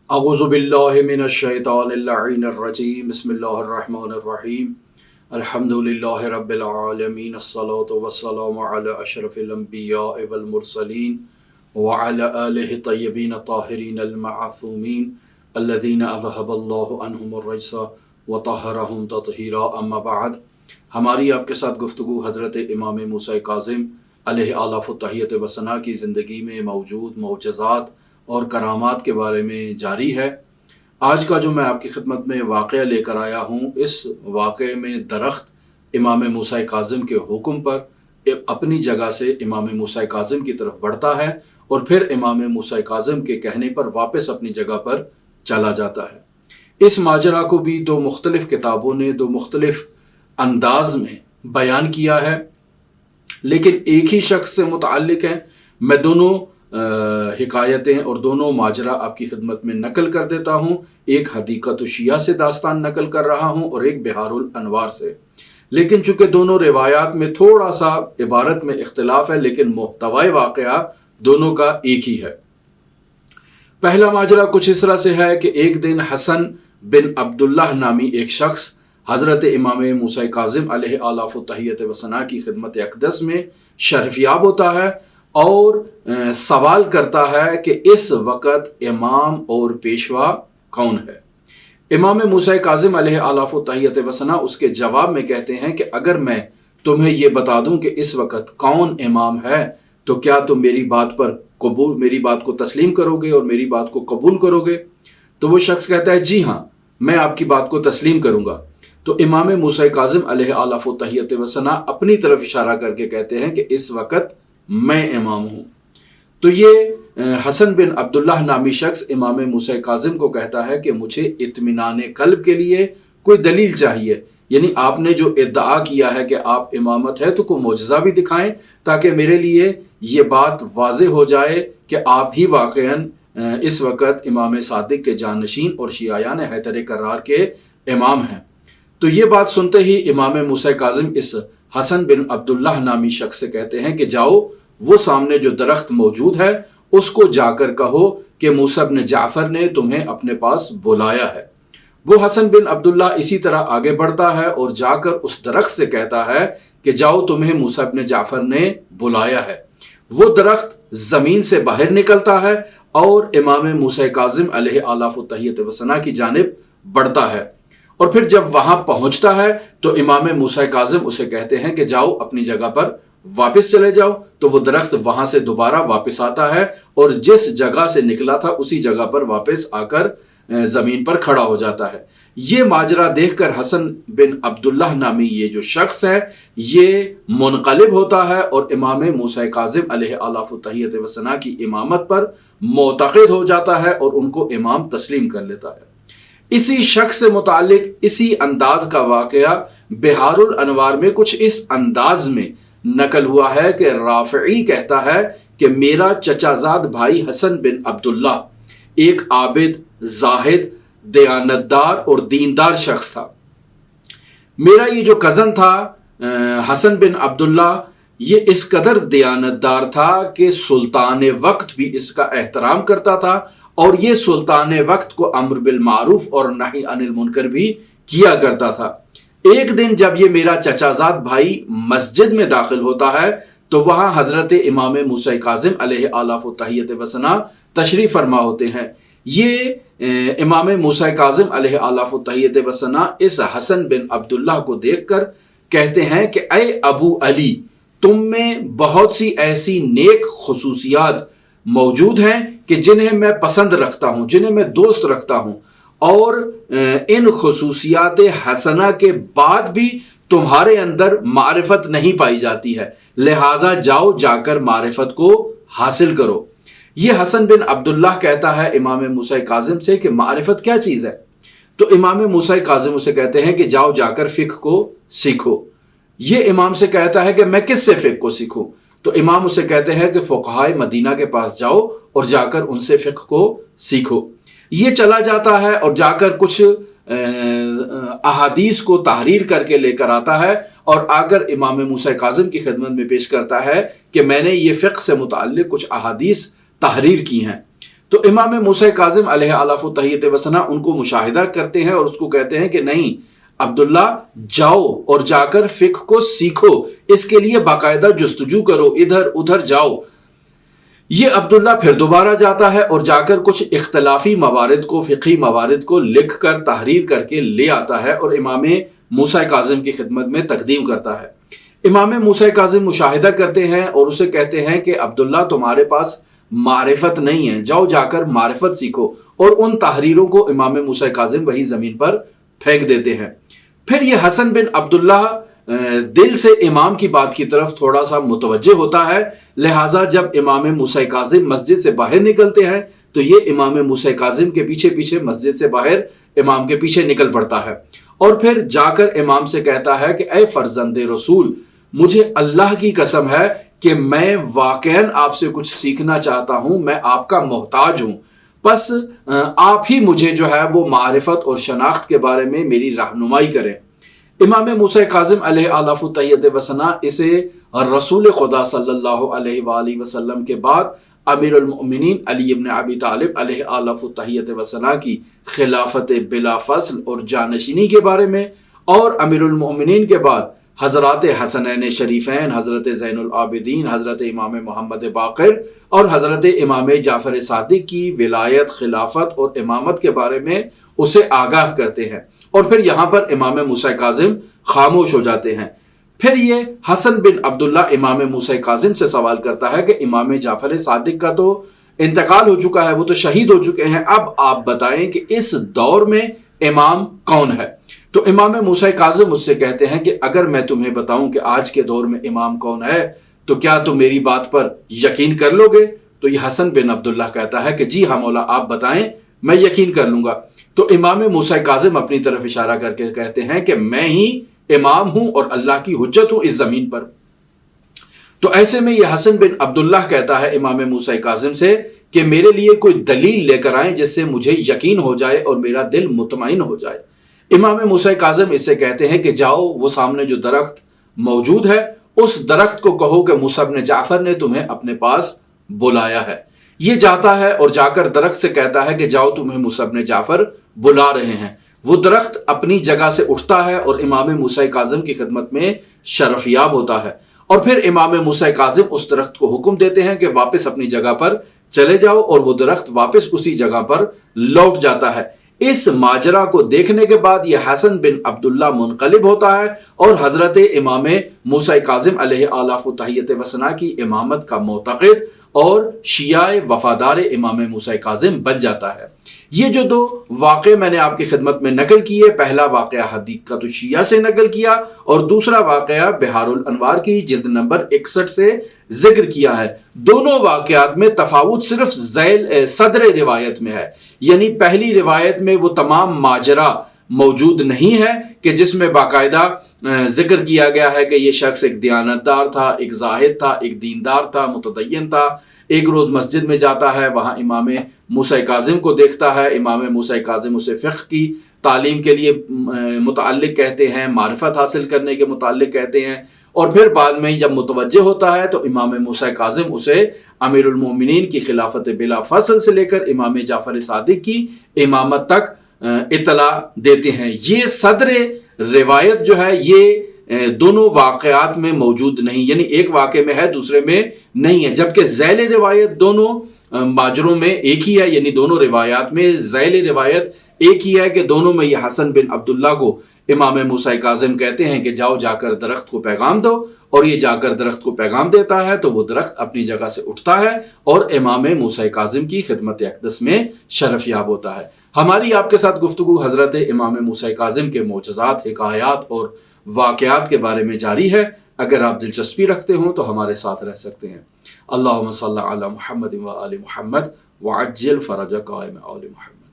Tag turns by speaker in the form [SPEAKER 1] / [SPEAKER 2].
[SPEAKER 1] اعوذ باللہ من الشیطان اللعین الرجیم بسم اللہ الرحمن الرحیم الحمد للہ رب العالمین الصلاة والسلام علی اشرف الانبیاء والمرسلین وعلی آلہ الطیبین الطاہرین المعصومین الذین اذہب اللہ عنہم الرجس وطہرہم تطہیرا اما بعد۔ ہماری آپ کے ساتھ گفتگو حضرت امام موسیٰ کاظم علیہ آلاف التحیت و ثنا کی زندگی میں موجود معجزات اور کرامات کے بارے میں جاری ہے۔ آج کا جو میں آپ کی خدمت میں واقعہ لے کر آیا ہوں، اس واقعے میں درخت امام موسیٰ کاظم کے حکم پر اپنی جگہ سے امام موسیٰ کاظم کی طرف بڑھتا ہے اور پھر امام موسیٰ کاظم کے کہنے پر واپس اپنی جگہ پر چلا جاتا ہے۔ اس ماجرا کو بھی دو مختلف کتابوں نے دو مختلف انداز میں بیان کیا ہے، لیکن ایک ہی شخص سے متعلق ہیں۔ میں دونوں حکایتیں اور دونوں ماجرا آپ کی خدمت میں نقل کر دیتا ہوں۔ ایک حدیقۃ الشیعہ سے داستان نقل کر رہا ہوں اور ایک بحار الانوار سے، لیکن چونکہ دونوں روایات میں تھوڑا سا عبارت میں اختلاف ہے، لیکن محتوی واقعہ دونوں کا ایک ہی ہے۔ پہلا ماجرا کچھ اس طرح سے ہے کہ ایک دن حسن بن عبداللہ نامی ایک شخص حضرت امام موسیٰ کاظم علیہ آلاف التحیت و ثنا کی خدمت اقدس میں شرفیاب ہوتا ہے اور سوال کرتا ہے کہ اس وقت امام اور پیشوا کون ہے۔ امام موسیٰ کاظم علیہ آلاف التحیت و ثنا اس کے جواب میں کہتے ہیں کہ اگر میں تمہیں یہ بتا دوں کہ اس وقت کون امام ہے تو کیا تم میری بات کو تسلیم کرو گے اور میری بات کو قبول کرو گے؟ تو وہ شخص کہتا ہے جی ہاں، میں آپ کی بات کو تسلیم کروں گا۔ تو امام موسیٰ کاظم علیہ آلاف التحیت و ثنا اپنی طرف اشارہ کر کے کہتے ہیں کہ اس وقت میں امام ہوں۔ تو یہ حسن بن عبداللہ نامی شخص امام موسیٰ کاظم کو کہتا ہے کہ مجھے اطمینان قلب کے لیے کوئی دلیل چاہیے، یعنی آپ نے جو ادعا کیا ہے کہ آپ امامت ہے تو کوئی معجزہ بھی دکھائیں تاکہ میرے لیے یہ بات واضح ہو جائے کہ آپ ہی واقعاً اس وقت امام صادق کے جانشین اور شیعیان حیدر کرار کے امام ہیں۔ تو یہ بات سنتے ہی امام موسیٰ کاظم اس حسن بن عبداللہ نامی شخص سے کہتے ہیں کہ جاؤ، وہ سامنے جو درخت موجود ہے اس کو جا کر کہو کہ موسیٰ بن جعفر نے تمہیں اپنے پاس بلایا ہے۔ وہ حسن بن عبداللہ اسی طرح آگے بڑھتا ہے اور جا کر اس درخت سے کہتا ہے کہ جاؤ، تمہیں موسیٰ بن جعفر نے بلایا ہے۔ وہ درخت زمین سے باہر نکلتا ہے اور امام موسیٰ کاظم علیہ آلاف التحیت و ثنا کی جانب بڑھتا ہے، اور پھر جب وہاں پہنچتا ہے تو امام موسیٰ کاظم اسے کہتے ہیں کہ جاؤ، اپنی جگہ پر واپس چلے جاؤ۔ تو وہ درخت وہاں سے دوبارہ واپس آتا ہے اور جس جگہ سے نکلا تھا اسی جگہ پر واپس آ کر زمین پر کھڑا ہو جاتا ہے۔ یہ ماجرا دیکھ کر حسن بن عبداللہ نامی یہ جو شخص ہے یہ منقلب ہوتا ہے اور امام موسیٰ کاظم علیہ آلاف التحیت و ثنا کی امامت پر معتقد ہو جاتا ہے اور ان کو امام تسلیم کر لیتا ہے۔ اسی شخص سے متعلق اسی انداز کا واقعہ بحار الانوار میں کچھ اس انداز میں نقل ہوا ہے کہ رافعی کہتا ہے کہ میرا چچا زاد بھائی حسن بن عبداللہ ایک عابد، زاہد، دیانتدار اور دیندار شخص تھا۔ میرا یہ جو کزن تھا حسن بن عبداللہ، یہ اس قدر دیانتدار تھا کہ سلطان وقت بھی اس کا احترام کرتا تھا اور یہ سلطان وقت کو امر بالمعروف اور نہی عن المنکر بھی کیا کرتا تھا۔ ایک دن جب یہ میرا چچا زاد بھائی مسجد میں داخل ہوتا ہے تو وہاں حضرت امام موسیٰ کاظم علیہ آلاف التحیت و ثنا تشریف فرما ہوتے ہیں۔ یہ امام موسیٰ کاظم علیہ آلاف التحیت و ثنا اس حسن بن عبداللہ کو دیکھ کر کہتے ہیں کہ اے ابو علی، تم میں بہت سی ایسی نیک خصوصیات موجود ہیں کہ جنہیں میں پسند رکھتا ہوں، جنہیں میں دوست رکھتا ہوں، اور ان خصوصیات حسنہ کے بعد بھی تمہارے اندر معرفت نہیں پائی جاتی ہے، لہٰذا جاؤ، جا کر معرفت کو حاصل کرو۔ یہ حسن بن عبداللہ کہتا ہے امام موسیٰ کاظم سے کہ معرفت کیا چیز ہے؟ تو امام موسیٰ کاظم اسے کہتے ہیں کہ جاؤ، جا کر فقہ کو سیکھو۔ یہ امام سے کہتا ہے کہ میں کس سے فقہ کو سیکھوں؟ تو امام اسے کہتے ہیں کہ فقہائے مدینہ کے پاس جاؤ اور جا کر ان سے فقہ کو سیکھو۔ یہ چلا جاتا ہے اور جا کر کچھ احادیث کو تحریر کر کے لے کر آتا ہے اور آگر امام موسیٰ کاظم کی خدمت میں پیش کرتا ہے کہ میں نے یہ فقہ سے متعلق کچھ احادیث تحریر کی ہیں۔ تو امام موسیٰ کاظم علیہ آلاف و تحیت و ثنا ان کو مشاہدہ کرتے ہیں اور اس کو کہتے ہیں کہ نہیں عبداللہ جاؤ اور جا کر فقہ کو سیکھو، اس کے لیے باقاعدہ جستجو کرو، ادھر ادھر جاؤ۔ یہ عبداللہ پھر دوبارہ جاتا ہے اور جا کر کچھ اختلافی موارد کو، فقہی موارد کو لکھ کر تحریر کر کے لے آتا ہے اور امام موسیٰ کاظم کی خدمت میں تقدیم کرتا ہے۔ امام موسیٰ کاظم مشاہدہ کرتے ہیں اور اسے کہتے ہیں کہ عبداللہ تمہارے پاس معرفت نہیں ہے، جاؤ جا کر معرفت سیکھو، اور ان تحریروں کو امام موسیٰ کاظم وہی زمین پر پھینک دیتے ہیں۔ پھر یہ حسن بن عبداللہ دل سے امام کی بات کی طرف تھوڑا سا متوجہ ہوتا ہے، لہٰذا جب امام موسیٰ کاظم مسجد سے باہر نکلتے ہیں تو یہ امام موسیٰ کاظم کے پیچھے پیچھے مسجد سے باہر امام کے پیچھے نکل پڑتا ہے، اور پھر جا کر امام سے کہتا ہے کہ اے فرزند رسول، مجھے اللہ کی قسم ہے کہ میں واقعاً آپ سے کچھ سیکھنا چاہتا ہوں، میں آپ کا محتاج ہوں، بس آپ ہی مجھے جو ہے وہ معرفت اور شناخت کے بارے میں میری رہنمائی کریں۔ امام موسیٰ کاظم علیہ آلاف و تحیت و ثنا اسے رسول خدا صلی اللہ علیہ وآلہ وسلم کے بعد امیر المؤمنین علی ابن ابی طالب علیہ آلاف و تحیت و ثنا کی خلافت بلا فصل اور جانشینی کے بارے میں، اور امیر المؤمنین کے بعد حضرات حسنین شریفین، حضرت زین العابدین، حضرت امام محمد باقر اور حضرت امام جعفر صادق کی ولایت، خلافت اور امامت کے بارے میں اسے آگاہ کرتے ہیں، اور پھر یہاں پر امام موسیٰ کاظم خاموش ہو جاتے ہیں۔ پھر یہ حسن بن عبداللہ امام موسیٰ کاظم سے سوال کرتا ہے کہ امام جعفر صادق کا تو انتقال ہو چکا ہے، وہ تو شہید ہو چکے ہیں، اب آپ بتائیں کہ اس دور میں امام کون ہے؟ تو امام موسیٰ کاظم اس سے کہتے ہیں کہ اگر میں تمہیں بتاؤں کہ آج کے دور میں امام کون ہے تو کیا تم میری بات پر یقین کر لو گے؟ تو یہ حسن بن عبداللہ کہتا ہے کہ جی ہاں مولا، آپ بتائیں، میں یقین کر لوں گا۔ تو امام موسیٰ کاظم اپنی طرف اشارہ کر کے کہتے ہیں کہ میں ہی امام ہوں اور اللہ کی حجت ہوں اس زمین پر۔ تو ایسے میں یہ حسن بن عبداللہ کہتا ہے امام موسیٰ کاظم سے کہ میرے لیے کوئی دلیل لے کر آئیں جس سے مجھے یقین ہو جائے اور میرا دل مطمئن ہو جائے۔ امام موسیٰ کاظم اس سے کہتے ہیں کہ جاؤ، وہ سامنے جو درخت موجود ہے اس درخت کو کہو کہ موسیٰ بن جعفر نے تمہیں اپنے پاس بلایا ہے۔ یہ جاتا ہے اور جا کر درخت سے کہتا ہے کہ جاؤ، تمہیں موسیٰ بن جعفر بلا رہے ہیں۔ وہ درخت اپنی جگہ سے اٹھتا ہے اور امام موسیٰ کاظم کی خدمت میں شرفیاب ہوتا ہے، اور پھر امام موسیٰ کاظم اس درخت کو حکم دیتے ہیں کہ واپس اپنی جگہ پر چلے جاؤ، اور وہ درخت واپس اسی جگہ پر لوٹ جاتا ہے۔ اس ماجرا کو دیکھنے کے بعد یہ حسن بن عبداللہ منقلب ہوتا ہے اور حضرت امام موسیٰ کاظم علیہ آلاف و تحیت و ثنا کی امامت کا معتقد اور شیعہ وفادار امام موسیٰ کاظم بن جاتا ہے۔ یہ جو دو واقعے میں نے آپ کی خدمت میں نقل کیے، پہلا واقعہ حدیقۃ الشیعہ سے نقل کیا اور دوسرا واقعہ بحار الانوار کی جلد نمبر 61 سے ذکر کیا ہے، دونوں واقعات میں تفاوت صرف صدر روایت میں ہے، یعنی پہلی روایت میں وہ تمام ماجرا موجود نہیں ہے کہ جس میں باقاعدہ ذکر کیا گیا ہے کہ یہ شخص ایک دیانتدار تھا، ایک زاہد تھا، ایک دیندار تھا، متدین تھا، ایک روز مسجد میں جاتا ہے، وہاں امام موسیٰ کاظم کو دیکھتا ہے، امام موسیٰ کاظم اسے فقہ کی تعلیم کے لیے متعلق کہتے ہیں، معرفت حاصل کرنے کے متعلق کہتے ہیں، اور پھر بعد میں جب متوجہ ہوتا ہے تو امام موسیٰ کاظم اسے امیر المومنین کی خلافت بلا فصل سے لے کر امام جعفر صادق کی امامت تک اطلاع دیتے ہیں۔ یہ صدر روایت جو ہے یہ دونوں واقعات میں موجود نہیں، یعنی ایک واقعے میں ہے دوسرے میں نہیں ہے، جبکہ ذیل روایت دونوں ماجروں میں ایک ہی ہے، یعنی دونوں روایات میں ذیل روایت ایک ہی ہے کہ دونوں میں یہ حسن بن عبداللہ کو امام موسیٰ کاظم کہتے ہیں کہ جاؤ جا کر درخت کو پیغام دو، اور یہ جا کر درخت کو پیغام دیتا ہے تو وہ درخت اپنی جگہ سے اٹھتا ہے اور امام موسیٰ کاظم کی خدمت اقدس میں شرف یاب ہوتا ہے۔ ہماری آپ کے ساتھ گفتگو حضرت امام موسیٰ کاظم کے معجزات، حکایات اور واقعات کے بارے میں جاری ہے۔ اگر آپ دلچسپی رکھتے ہوں تو ہمارے ساتھ رہ سکتے ہیں۔ اللہم صلی علی محمد و آل محمد وعجل فرج قائم آل محمد۔